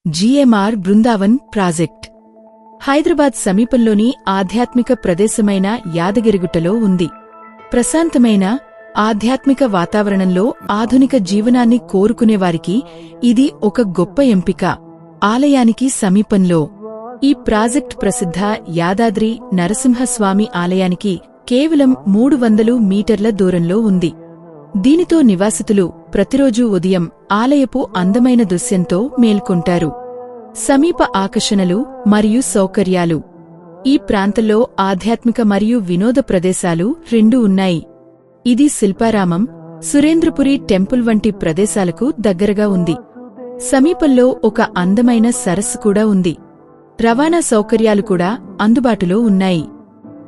GMR Brindavan project Hyderabad సమీపంలోని ఆధ్యాత్మిక ప్రదేశమైన యాదగిరిగుట్టలో ఉంది. ప్రశాంతమైన ఆధ్యాత్మిక వాతావరణంలో ఆధునిక జీవనాన్ని కోరుకునేవారికి ఇది ఒక గొప్ప ఎంపిక. ఆలయానికి సమీపంలో ఈ ప్రాజెక్ట్ ప్రసిద్ధ యాదాద్రి నరసింహస్వామి ఆలయానికి కేవలం 300 మీటర్ల దూరంలో ఉంది. దీనితో నివాసితులు ప్రతిరోజూ ఉదయం ఆలయపు అందమైన దృశ్యంతో మేల్కొంటారు. సమీప ఆకర్షణలు మరియు సౌకర్యాలు. ఈ ప్రాంతంలో ఆధ్యాత్మిక మరియు వినోద ప్రదేశాలు రెండూ ఉన్నాయి. ఇది శిల్పారామం, సురేంద్రపురి టెంపుల్ వంటి ప్రదేశాలకు దగ్గరగా ఉంది. సమీపంలో ఒక అందమైన సరస్సు కూడా ఉంది. రవాణా సౌకర్యాలు కూడా అందుబాటులో ఉన్నాయి.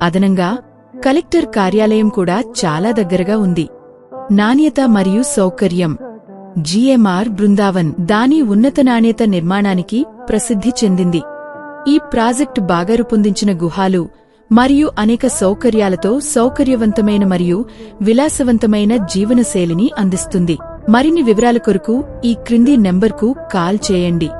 అదనంగా కలెక్టర్ కార్యాలయం కూడా చాలా దగ్గరగా ఉంది. నాణ్యత మరియు సౌకర్యం. జీఎంఆర్ బృందావన్ దాని ఉన్నత నాణ్యత నిర్మాణానికి ప్రసిద్ధి చెందింది. ఈ ప్రాజెక్ట్ బాగా రూపొందించిన గుహాలు మరియు అనేక సౌకర్యాలతో సౌకర్యవంతమైన మరియు విలాసవంతమైన జీవనశైలిని అందిస్తుంది. మరిన్ని వివరాల కొరకు ఈ క్రింది నెంబర్కు కాల్ చేయండి.